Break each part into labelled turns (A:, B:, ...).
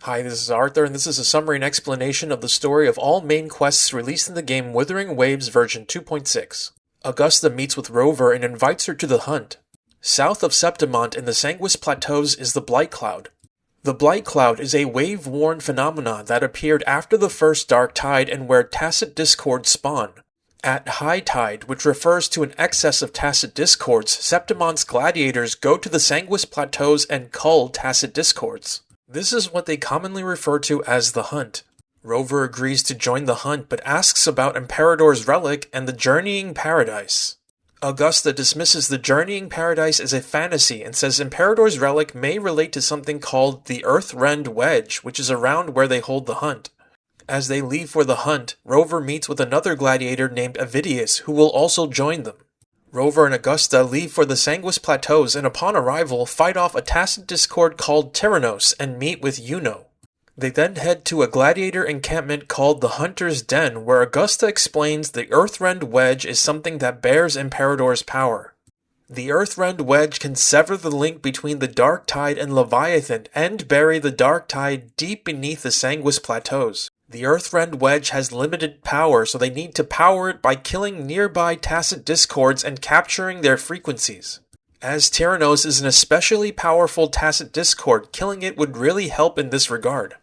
A: Hi, this is Arthur, and this is a summary and explanation of the story of all main quests released in the game Wuthering Waves version 2.6. Augusta meets with Rover and invites her to the hunt. South of Septimont in the Sanguis Plateaus is the Blight Cloud. The Blight Cloud is a wave-worn phenomena that appeared after the first dark tide and where tacit discords spawn. At high tide, which refers to an excess of tacit discords, Septimont's gladiators go to the Sanguis Plateaus and cull tacit discords. This is what they commonly refer to as the hunt. Rover agrees to join the hunt but asks about Imperador's relic and the Journeying Paradise. Augusta dismisses the Journeying Paradise as a fantasy and says Imperador's relic may relate to something called the Earthrend Wedge, which is around where they hold the hunt. As they leave for the hunt, Rover meets with another gladiator named Avidius, who will also join them. Rover and Augusta leave for the Sanguis Plateaus and upon arrival fight off a tacit discord called Tyrannos and meet with Iuno. They then head to a gladiator encampment called the Hunter's Den, where Augusta explains the Earthrend Wedge is something that bears Imperador's power. The Earthrend Wedge can sever the link between the Dark Tide and Leviathan and bury the Dark Tide deep beneath the Sanguis Plateaus. The Earthrend Wedge has limited power, so they need to power it by killing nearby tacit discords and capturing their frequencies. As Tyrannos is an especially powerful tacit discord, killing it would really help in this regard.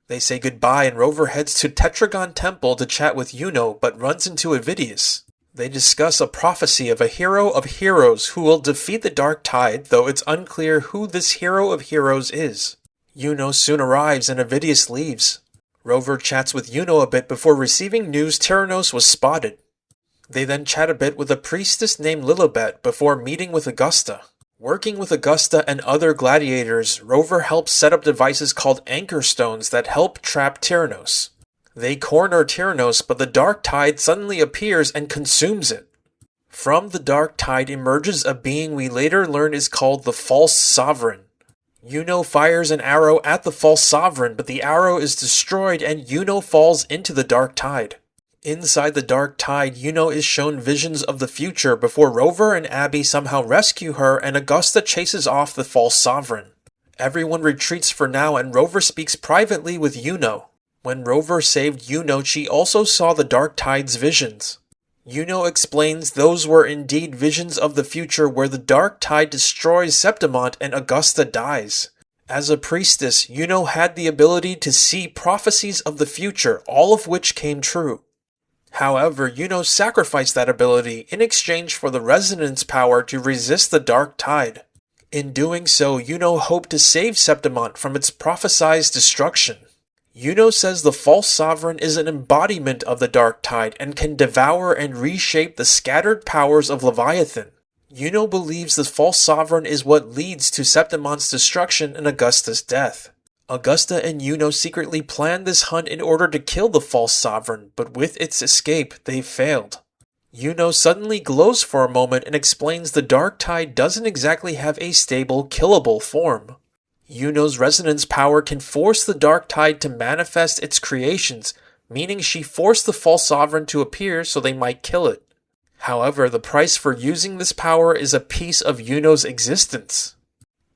A: They say goodbye and Rover heads to Tetragon Temple to chat with Iuno, but runs into Avidius. They discuss a prophecy of a hero of heroes who will defeat the Dark Tide, though it's unclear who this hero of heroes is. Iuno soon arrives and Avidius leaves. Rover chats with Iuno a bit before receiving news Tyrannos was spotted. They then chat a bit with a priestess named Lilibet before meeting with Augusta. Working with Augusta and other gladiators, Rover helps set up devices called anchor stones that help trap Tyrannos. They corner Tyrannos, but the Dark Tide suddenly appears and consumes it. From the Dark Tide emerges a being we later learn is called the False Sovereign. Iuno fires an arrow at the False Sovereign, but the arrow is destroyed and Iuno falls into the Dark Tide. Inside the Dark Tide, Iuno is shown visions of the future before Rover and Abby somehow rescue her and Augusta chases off the False Sovereign. Everyone retreats for now and Rover speaks privately with Iuno. When Rover saved Iuno, she also saw the Dark Tide's visions. Iuno explains those were indeed visions of the future where the Dark Tide destroys Septimont and Augusta dies. As a priestess, Iuno had the ability to see prophecies of the future, all of which came true. However, Iuno sacrificed that ability in exchange for the resonance power to resist the Dark Tide. In doing so, Iuno hoped to save Septimont from its prophesized destruction. Iuno says the False Sovereign is an embodiment of the Dark Tide and can devour and reshape the scattered powers of Leviathan. Iuno believes the False Sovereign is what leads to Septimont's destruction and Augusta's death. Augusta and Iuno secretly planned this hunt in order to kill the False Sovereign, but with its escape, they failed. Iuno suddenly glows for a moment and explains the Dark Tide doesn't exactly have a stable, killable form. Iuno's resonance power can force the Dark Tide to manifest its creations, meaning she forced the False Sovereign to appear so they might kill it. However, the price for using this power is a piece of Iuno's existence.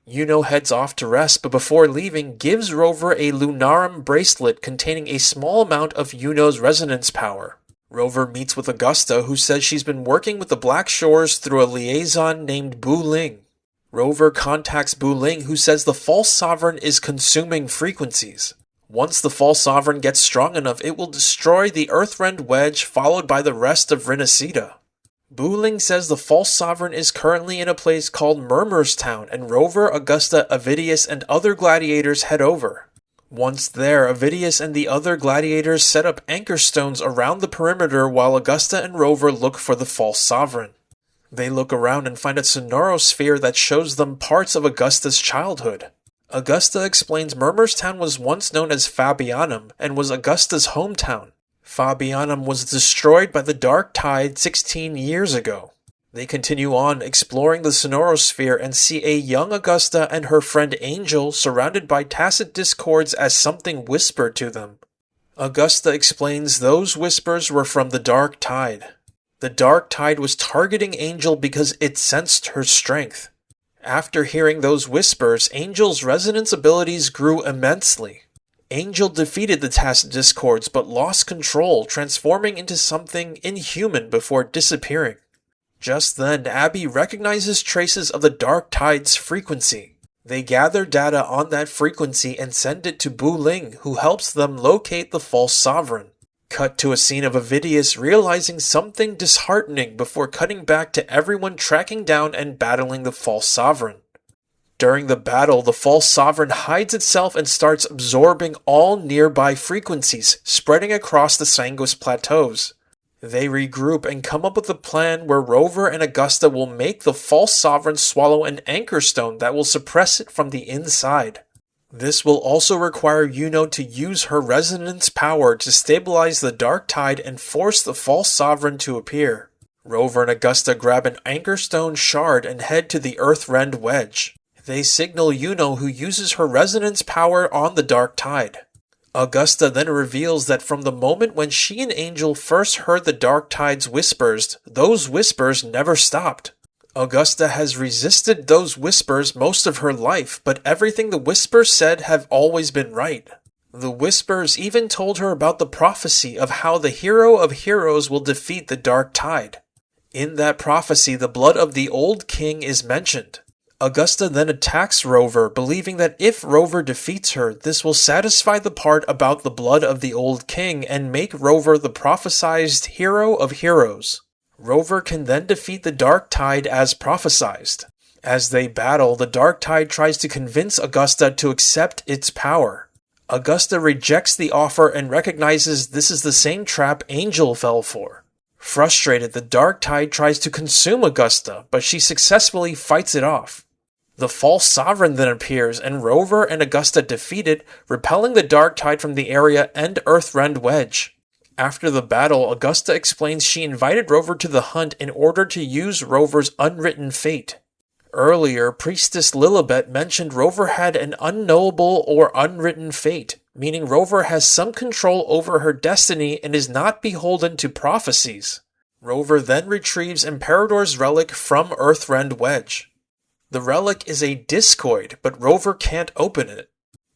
A: Iuno heads off to rest, but before leaving, gives Rover a Lunarum bracelet containing a small amount of Iuno's resonance power. Rover meets with Augusta, who says she's been working with the Black Shores through a liaison named Bu Ling. Rover contacts Bu Ling, who says the False Sovereign is consuming frequencies. Once the False Sovereign gets strong enough, it will destroy the Earthrend Wedge, followed by the rest of Rinacida. Bu Ling says the False Sovereign is currently in a place called Murmur's Town, and Rover, Augusta, Avidius, and other gladiators head over. Once there, Avidius and the other gladiators set up anchor stones around the perimeter while Augusta and Rover look for the False Sovereign. They look around and find a sonorosphere that shows them parts of Augusta's childhood. Augusta explains Murmur's Town was once known as Fabianum and was Augusta's hometown. Fabianum was destroyed by the Dark Tide 16 years ago. They continue on, exploring the sonorosphere and see a young Augusta and her friend Angel surrounded by tacit discords as something whispered to them. Augusta explains those whispers were from the Dark Tide. The Dark Tide was targeting Angel because it sensed her strength. After hearing those whispers, Angel's resonance abilities grew immensely. Angel defeated the Task Discords but lost control, transforming into something inhuman before disappearing. Just then, Abby recognizes traces of the Dark Tide's frequency. They gather data on that frequency and send it to Bu Ling, who helps them locate the false sovereign. Cut to a scene of Avidius realizing something disheartening before cutting back to everyone tracking down and battling the false sovereign. During the battle, the false sovereign hides itself and starts absorbing all nearby frequencies, spreading across the Sangos plateaus. They regroup and come up with a plan where Rover and Augusta will make the false sovereign swallow an anchor stone that will suppress it from the inside. This will also require Iuno to use her resonance power to stabilize the Dark Tide and force the false sovereign to appear. Rover and Augusta grab an anchor stone shard and head to the Earthrend Wedge. They signal Iuno, who uses her resonance power on the Dark Tide. Augusta then reveals that from the moment when she and Angel first heard the Dark Tide's whispers, those whispers never stopped. Augusta has resisted those whispers most of her life, but everything the whispers said have always been right. The whispers even told her about the prophecy of how the hero of heroes will defeat the Dark Tide. In that prophecy, the blood of the old king is mentioned. Augusta then attacks Rover, believing that if Rover defeats her, this will satisfy the part about the blood of the old king and make Rover the prophesized hero of heroes. Rover can then defeat the Dark Tide as prophesized. As they battle, the Dark Tide tries to convince Augusta to accept its power. Augusta rejects the offer and recognizes this is the same trap Angel fell for. Frustrated, the Dark Tide tries to consume Augusta, but she successfully fights it off. The false sovereign then appears, and Rover and Augusta defeat it, repelling the Dark Tide from the area and Earthrend Wedge. After the battle, Augusta explains she invited Rover to the hunt in order to use Rover's unwritten fate. Earlier, Priestess Lilibet mentioned Rover had an unknowable or unwritten fate, meaning Rover has some control over her destiny and is not beholden to prophecies. Rover then retrieves Imperador's relic from Earthrend Wedge. The relic is a discoid, but Rover can't open it.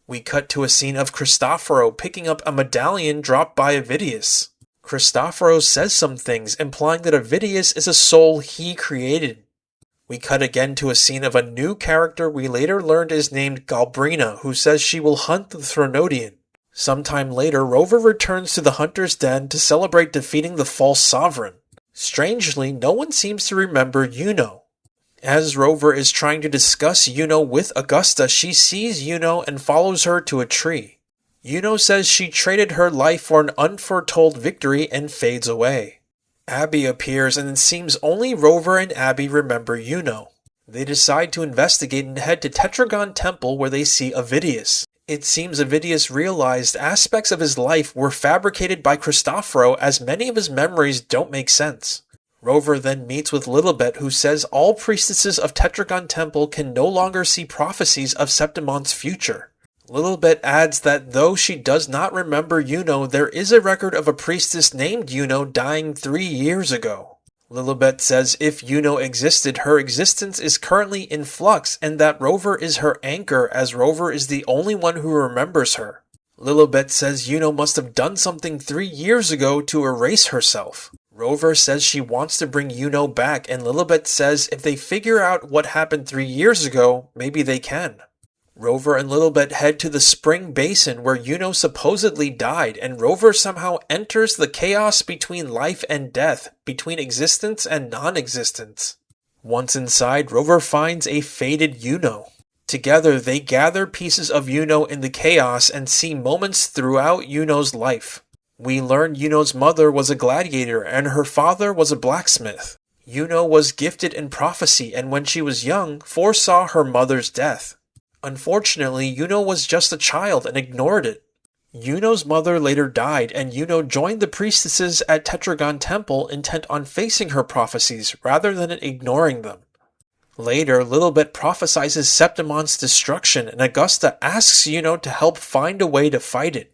A: We cut to a scene of Cristoforo picking up a medallion dropped by Avidius. Cristoforo says some things, implying that Avidius is a soul he created. We cut again to a scene of a new character we later learned is named Galbrina, who says she will hunt the Thronodian. Sometime later, Rover returns to the Hunter's Den to celebrate defeating the false sovereign. Strangely, no one seems to remember Iuno. As Rover is trying to discuss Iuno with Augusta, she sees Iuno and follows her to a tree. Iuno says she traded her life for an unforetold victory and fades away. Abby appears and it seems only Rover and Abby remember Iuno. They decide to investigate and head to Tetragon Temple where they see Avidius. It seems Avidius realized aspects of his life were fabricated by Cristoforo as many of his memories don't make sense. Rover then meets with Lilibet, who says all priestesses of Tetragon Temple can no longer see prophecies of Septimont's future. Lilibet adds that though she does not remember Iuno, there is a record of a priestess named Iuno dying 3 years ago. Lilibet says if Iuno existed, her existence is currently in flux and that Rover is her anchor as Rover is the only one who remembers her. Lilibet says Iuno must have done something 3 years ago to erase herself. Rover says she wants to bring Iuno back, and Lilibet says if they figure out what happened 3 years ago, maybe they can. Rover and Lilibet head to the spring basin where Iuno supposedly died, and Rover somehow enters the chaos between life and death, between existence and non-existence. Once inside, Rover finds a faded Iuno. Together, they gather pieces of Iuno in the chaos and see moments throughout Iuno's life. We learn Iuno's mother was a gladiator and her father was a blacksmith. Iuno was gifted in prophecy and when she was young, foresaw her mother's death. Unfortunately, Iuno was just a child and ignored it. Iuno's mother later died and Iuno joined the priestesses at Tetragon Temple intent on facing her prophecies rather than ignoring them. Later, Lilibet prophesizes Septimont's destruction and Augusta asks Iuno to help find a way to fight it.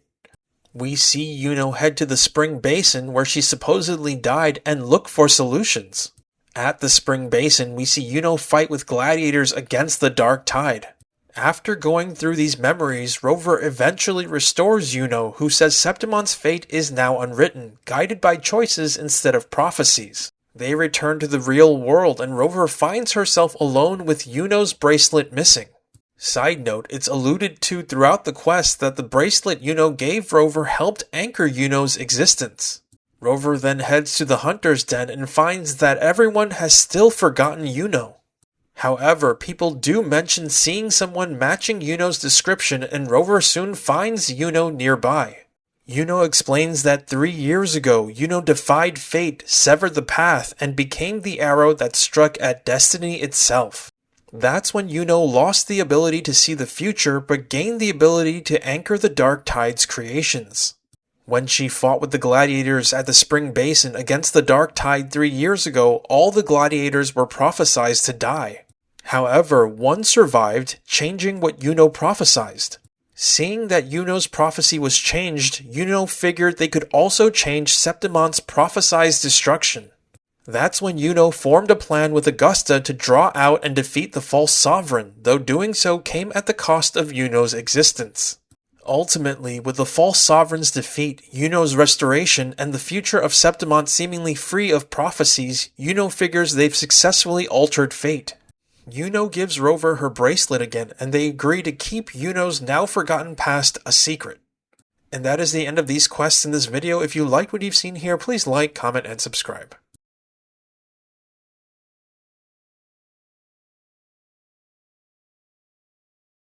A: We see Iuno head to the spring basin where she supposedly died and look for solutions. At the spring basin, we see Iuno fight with gladiators against the Dark Tide. After going through these memories, Rover eventually restores Iuno, who says Septimont's fate is now unwritten, guided by choices instead of prophecies. They return to the real world and Rover finds herself alone with Iuno's bracelet missing. Side note, it's alluded to throughout the quest that the bracelet Iuno gave Rover helped anchor Iuno's existence. Rover then heads to the hunter's den and finds that everyone has still forgotten Iuno. However, people do mention seeing someone matching Iuno's description and Rover soon finds Iuno nearby. Iuno explains that 3 years ago, Iuno defied fate, severed the path, and became the arrow that struck at destiny itself. That's when Iuno lost the ability to see the future but gained the ability to anchor the Dark Tide's creations. When she fought with the gladiators at the Spring Basin against the Dark Tide 3 years ago, all the gladiators were prophesied to die. However, one survived, changing what Iuno prophesied. Seeing that Iuno's prophecy was changed, Iuno figured they could also change Septimont's prophesied destruction. That's when Iuno formed a plan with Augusta to draw out and defeat the false sovereign, though doing so came at the cost of Iuno's existence. Ultimately, with the false sovereign's defeat, Iuno's restoration, and the future of Septimont seemingly free of prophecies, Iuno figures they've successfully altered fate. Iuno gives Rover her bracelet again, and they agree to keep Iuno's now-forgotten past a secret. And that is the end of these quests in this video. If you liked what you've seen here, please like, comment, and subscribe.